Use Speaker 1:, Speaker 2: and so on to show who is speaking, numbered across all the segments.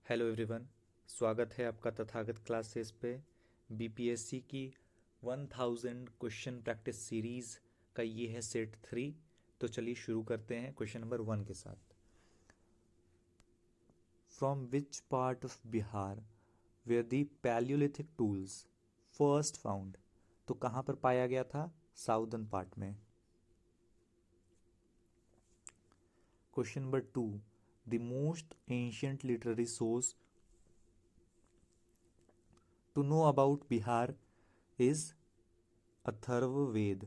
Speaker 1: Hello everyone, स्वागत है आपका तथागत क्लासेस पे। बीपीएससी की 1000 क्वेश्चन प्रैक्टिस सीरीज़ का ये है सेट 3। तो चलिए शुरू करते हैं क्वेश्चन नंबर 1 के साथ। From which part of Bihar where the paleolithic tools first found. तो कहाँ पर पाया गया था? साउदर्न पार्ट में। Question number 2, the most ancient literary source to know about Bihar is Atharvaved.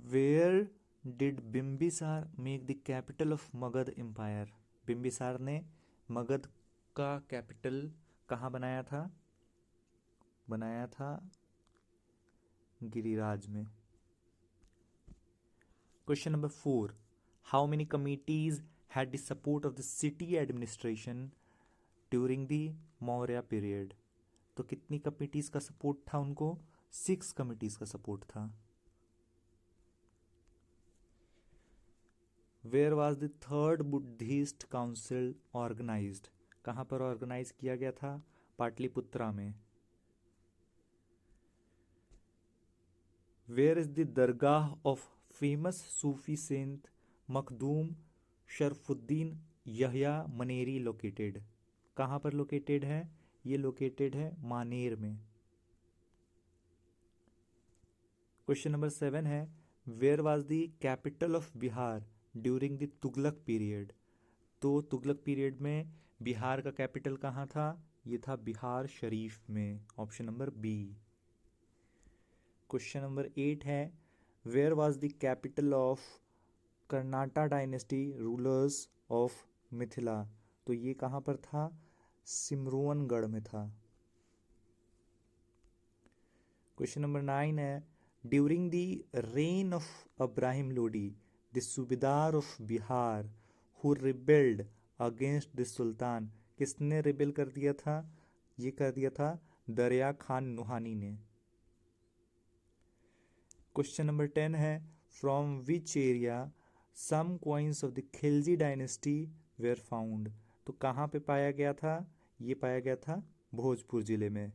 Speaker 1: Where did Bimbisar make the capital of Magध Empire? Bimbisara ने मगध का capital कहाँ बनाया था? बनाया था गिरिराज में। Question number 4, how many committees had the support of the city administration during the Maurya period. तो कितनी कमिटीज का सपोर्ट था उनको? 6 कमिटीज का सपोर्ट था। Where was the third Buddhist council organized. कहाँ पर ऑर्गेनाइज किया गया था? पाटलिपुत्रा में। Where is the dargah of famous Sufi saint Makhdoom Sharfuddin Yahya Maneri located. कहाँ पर लोकेटेड है? ये लोकेटेड है मानेर में। क्वेश्चन नंबर 7 है, where was the capital of Bihar during the Tughlaq period. तो तुगलक पीरियड में बिहार का कैपिटल कहाँ था? ये था बिहार शरीफ में, option number B. Question number 8 है, where was the capital of Karnata dynasty rulers of Mithila. तो ये कहाँ पर था? सिमरुअनगढ़ में था। क्वेश्चन नंबर 9 है, during the reign of Ibrahim Lodi the सूबेदार of Bihar who rebelled against the सुल्तान। किसने रिबेल कर दिया था? ये कर दिया था दरिया खान नुहानी ने। क्वेश्चन नंबर 10 है, from which area some coins of the Khilji dynasty were found. तो कहाँ पे पाया गया था? ये पाया गया था भोजपुर जिले में।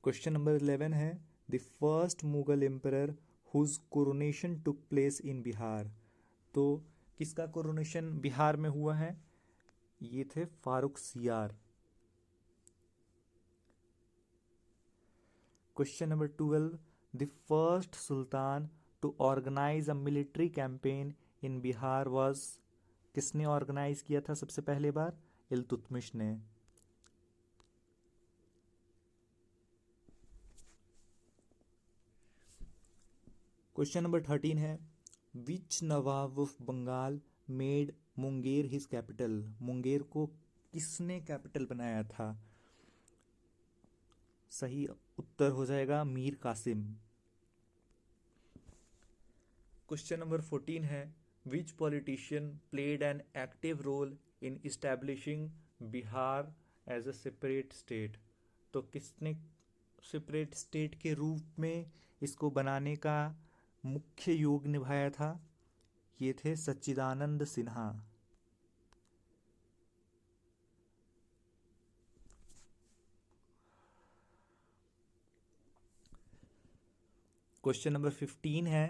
Speaker 1: क्वेश्चन नंबर 11 है, the first Mughal emperor whose coronation took place in Bihar. तो किसका कोरोनेशन बिहार में हुआ है? ये थे Farrukh Siyar. Question number 12, the first sultan to organize a military campaign in Bihar was. किसने ऑर्गेनाइज किया था सबसे पहले बार? इल्तुतमिश ने। क्वेश्चन नंबर 13 है, विच नवाब of Bengal made Munger his capital. Munger को किसने कैपिटल बनाया था? सही उत्तर हो जाएगा मीर कासिम। क्वेश्चन नंबर 14 है, which politician played an active role in establishing Bihar as a separate state. तो किसने सेपरेट स्टेट के रूप में इसको बनाने का मुख्य योग निभाया था? ये थे सच्चिदानंद सिन्हा। क्वेश्चन नंबर 15 है,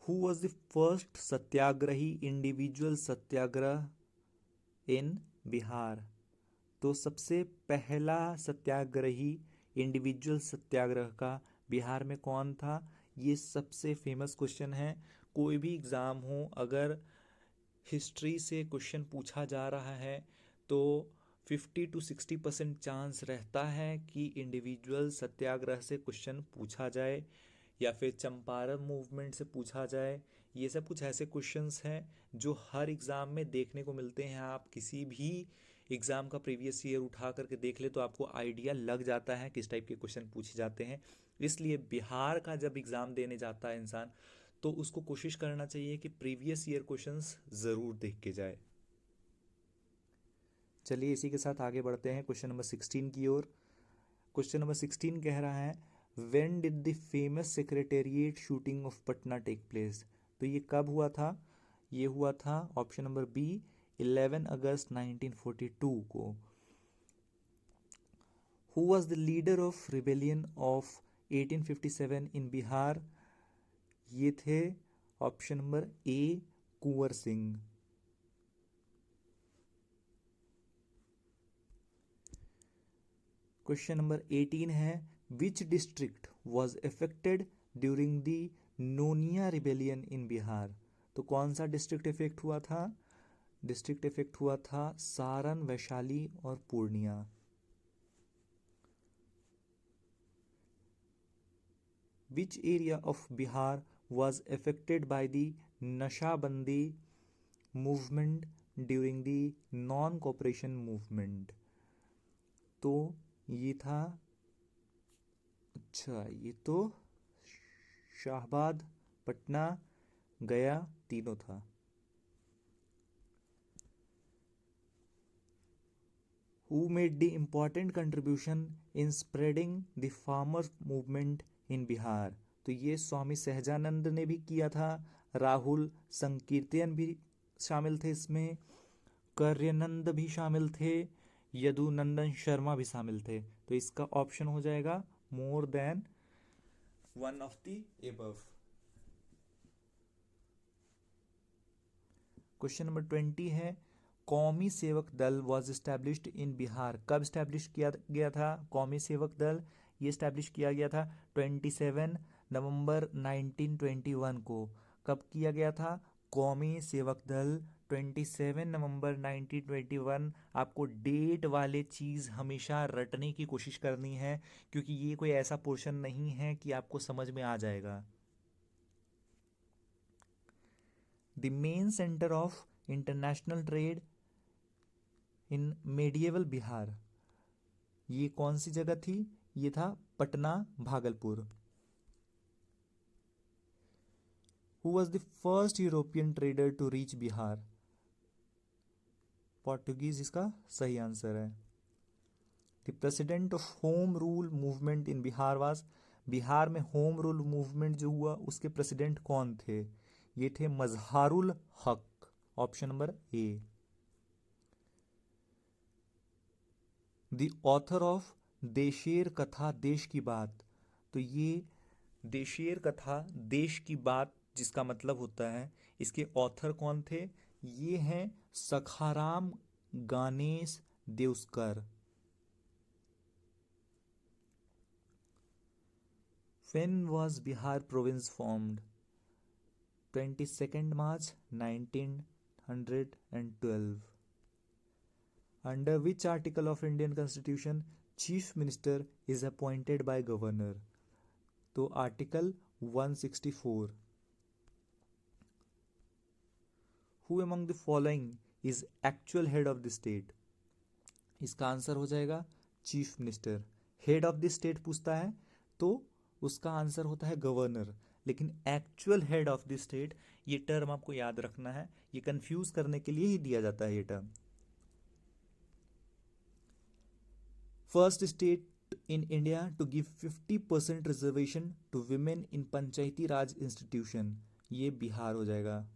Speaker 1: who was the first satyagrahi individual satyagraha in Bihar. तो सबसे पहला सत्याग्रही इंडिविजुअल सत्याग्रह का बिहार में कौन था? ये सबसे फेमस क्वेश्चन है। कोई भी एग्ज़ाम हो, अगर हिस्ट्री से क्वेश्चन पूछा जा रहा है तो 50 to 60% चांस रहता है कि इंडिविजुअल सत्याग्रह से क्वेश्चन पूछा जाए या फिर चंपारण मूवमेंट से पूछा जाए। ये सब कुछ ऐसे क्वेश्चंस हैं जो हर एग्ज़ाम में देखने को मिलते हैं। आप किसी भी एग्ज़ाम का प्रीवियस ईयर उठा करके देख ले तो आपको आइडिया लग जाता है किस टाइप के क्वेश्चन पूछे जाते हैं। इसलिए बिहार का जब एग्ज़ाम देने जाता है इंसान तो उसको कोशिश करना चाहिए कि प्रीवियस ईयर क्वेश्चंस ज़रूर देख के जाए। चलिए इसी के साथ आगे बढ़ते हैं क्वेश्चन नंबर 16 की ओर। क्वेश्चन नंबर 16 कह रहा है, when did the famous secretariat shooting of Patna take place. तो ये कब हुआ था? ये हुआ था ऑप्शन नंबर बी 11 अगस्त 1942 को। Who was the leader of rebellion of 1857 in Bihar? ये थे option number A Kunwar Singh. Question number 18 है, which district was affected during the Nonia rebellion in Bihar? तो कौन सा डिस्ट्रिक्ट इफेक्ट हुआ था? डिस्ट्रिक्ट इफेक्ट हुआ था सारण, वैशाली और Purnia. Which area of Bihar was affected by the नशाबंदी movement during the non cooperation movement? तो ये था, अच्छा ये तो शाहबाद, पटना, गया तीनों था। Who made the important contribution in spreading the farmers movement in Bihar? तो ये स्वामी सहजानंद ने भी किया था, राहुल संकीर्तन भी शामिल थे इसमें, कर्यनंद भी शामिल थे, यदुनंदन शर्मा भी शामिल थे। तो इसका ऑप्शन हो जाएगा मोर than one of the above. Question number 20 है, कौमी सेवक दल वॉज इस्टेब्लिश्ड इन बिहार? कब इस्टेब्लिश किया गया था कौमी सेवक दल? ये इस्टेब्लिश किया गया था 27 नवंबर 1921 को। कब किया गया था कौमी सेवक दल? 27 नवंबर 1921। आपको डेट वाले चीज़ हमेशा रटने की कोशिश करनी है, क्योंकि ये कोई ऐसा पोर्शन नहीं है कि आपको समझ में आ जाएगा। The main centre of international trade in medieval Bihar, ये कौन सी जगह थी? ये था Patna, Bhagalpur. Who was the first European trader to reach Bihar? Portuguese इसका सही आंसर है। The president of home rule movement in Bihar was? Bihar में होम रूल मूवमेंट जो हुआ उसके प्रेसिडेंट कौन थे? ये थे मजहारुल हक, option number A. The author of देशेर कथा देश की बात, तो ये देशेर कथा देश की बात जिसका मतलब होता है, इसके ऑथर कौन थे? ये हैं Sakharam Ganesh Deuskar. When was Bihar province formed? 22nd March 1912. Under which article of Indian Constitution Chief Minister is appointed by Governor? तो article 164। Who among the following is actual head of the state? इसका answer हो जाएगा chief minister. Head of the state पूछता है तो उसका answer होता है गवर्नर, लेकिन actual head of the state, ये टर्म आपको याद रखना है, ये कंफ्यूज करने के लिए ही दिया जाता है ये term. First state in India to give 50% reservation to women in panchayati raj institution, ये बिहार हो जाएगा।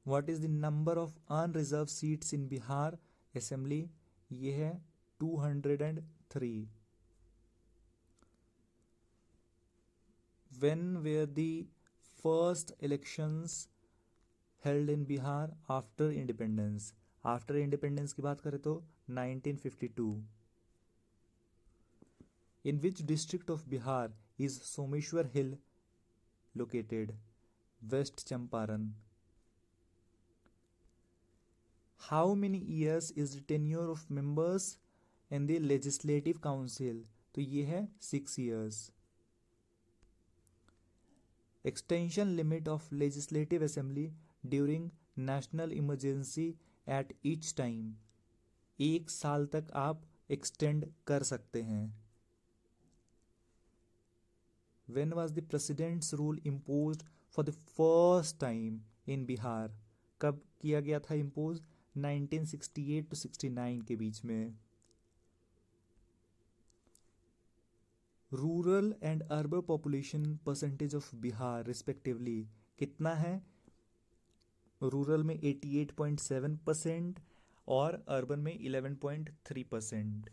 Speaker 1: What is the number of unreserve seats in Bihar assembly? ये है 203। When were the first elections held in Bihar after independence? After independence की बात करें तो 1952। In which district of Bihar is Someshwar Hill located? West Champaran। How many years is the tenure of members in the Legislative Council? तो ये है 6 years। Extension limit of Legislative Assembly during national emergency at each time, 1 साल तक आप extend कर सकते हैं। When was the president's rule imposed for the first time in Bihar? कब किया गया था इम्पोज? 1968 to 69 के बीच में। Rural and urban population percentage of Bihar respectively कितना है? रूरल में 88.7% और अर्बन में 11.3%।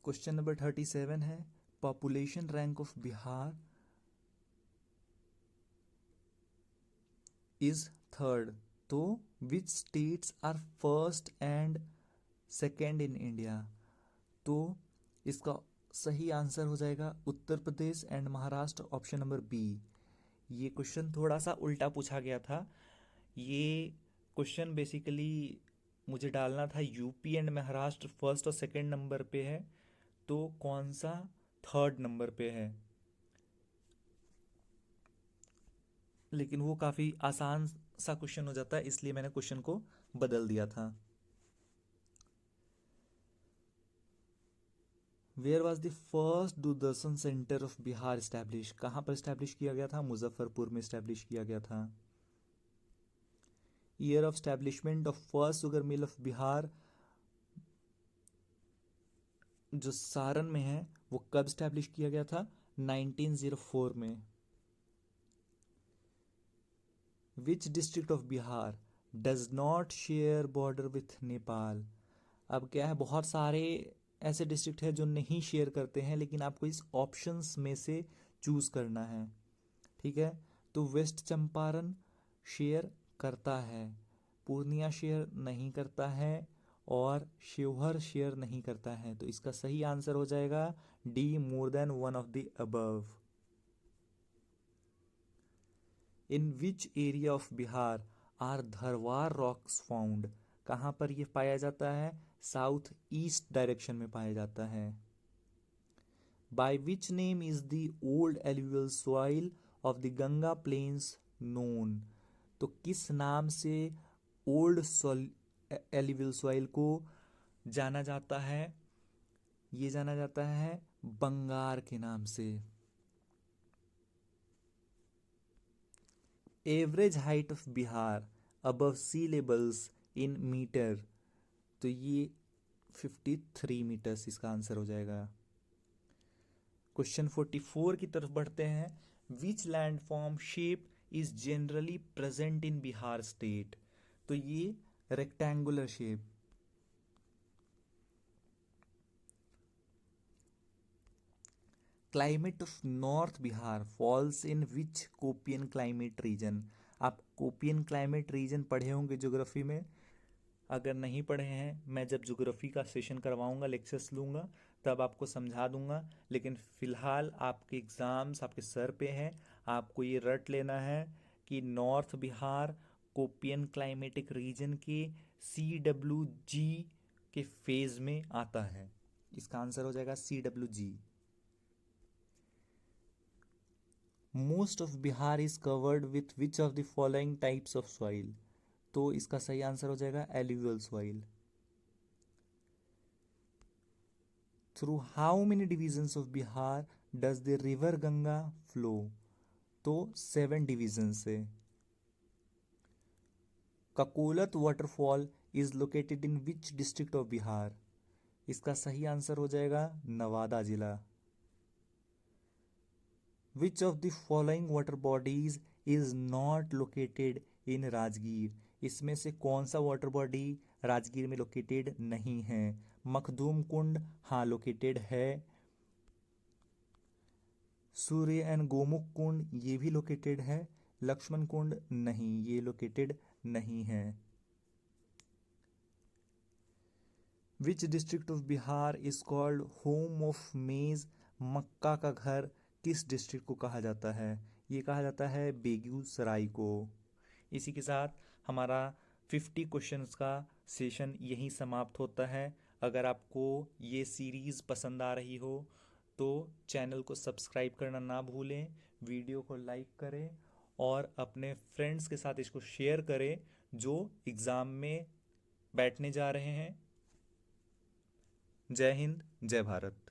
Speaker 1: क्वेश्चन नंबर 37 है, population rank of Bihar is third, तो which states are first and second in India? तो इसका सही आंसर हो जाएगा Uttar Pradesh and Maharashtra, option number B. ये क्वेश्चन थोड़ा सा उल्टा पूछा गया था। ये क्वेश्चन बेसिकली मुझे डालना था यूपी एंड महाराष्ट्र फर्स्ट और सेकंड नंबर पे है, तो कौन सा थर्ड नंबर पे है, लेकिन वो काफ़ी आसान सा क्वेश्चन हो जाता है, इसलिए मैंने क्वेश्चन को बदल दिया था। Where was the first Doordarshan centre of Bihar establish? कहाँ पर इस्टेब्लिश किया गया था? मुजफ्फरपुर में इस्टेब्लिश किया गया था। Year of establishment of first sugar mill of Bihar जो सारण में है वो कब स्टैब्लिश किया गया था? 1904 में। विच district of Bihar does not share border with Nepal? अब क्या है, बहुत सारे ऐसे डिस्ट्रिक्ट है जो नहीं शेयर करते हैं, लेकिन आपको इस ऑप्शंस में से चूज करना है, ठीक है? तो वेस्ट चंपारण शेयर करता है, पूर्णिया शेयर नहीं करता है, और शिवहर शेयर नहीं करता है। तो इसका सही आंसर हो जाएगा D, more than one of the above. In which area of Bihar are Dharwar rocks found? कहाँ पर ये पाया जाता है? साउथ ईस्ट डायरेक्शन में पाया जाता है। By which name is the old alluvial soil of the Ganga plains known? तो किस नाम से ओल्ड एल्यूवियल सॉइल को जाना जाता है? ये जाना जाता है बंगार के नाम से। Average height of Bihar above sea levels in metre? तो ये 53 मीटर्स इसका आंसर हो जाएगा। क्वेश्चन 44 की तरफ बढ़ते हैं। Which land form shape is generally present in Bihar state? तो ये rectangular shape. Climate of north Bihar falls in which Koppen climate region? आप कोपियन क्लाइमेट रीजन पढ़े होंगे ज्योग्राफी में, अगर नहीं पढ़े हैं मैं जब ज्योग्राफी का सेशन करवाऊंगा, लेक्चर्स लूँगा, तब आपको समझा दूंगा। लेकिन फ़िलहाल आपके एग्ज़ाम्स आपके सर पे हैं, आपको ये रट लेना है कि नॉर्थ बिहार कोपियन क्लाइमेटिक रीजन के CWG के फेज़ में आता है। इसका आंसर हो जाएगा CWG। Most of Bihar is covered with which of the following types of soil? तो इसका सही आंसर हो जाएगा alluvial soil. Through how many divisions of Bihar does the river Ganga flow? तो 7 डिवीजन से। Kakolat waterfall is located in which district of Bihar? इसका सही answer हो जाएगा नवादा जिला। Which of the following water bodies is not located in Rajgir? इसमें से कौन सा वाटर बॉडी राजगीर में लोकेटेड नहीं है? मखदूम कुंड हाँ लोकेटेड है। सूर्य एंड गोमुख कुंड ये भी लोकेटेड है। लक्ष्मण कुंड नहीं, ये लोकेटेड नहीं है। Which district of Bihar is called home of maize? मक्का का घर किस डिस्ट्रिक्ट को कहा जाता है? ये कहा जाता है बेगूसराय को। इसी के साथ हमारा 50 क्वेश्चंस का सेशन यहीं समाप्त होता है। अगर आपको ये सीरीज़ पसंद आ रही हो तो चैनल को सब्सक्राइब करना ना भूलें, वीडियो को लाइक करें और अपने फ्रेंड्स के साथ इसको शेयर करें जो एग्ज़ाम में बैठने जा रहे हैं। जय हिंद, जय भारत।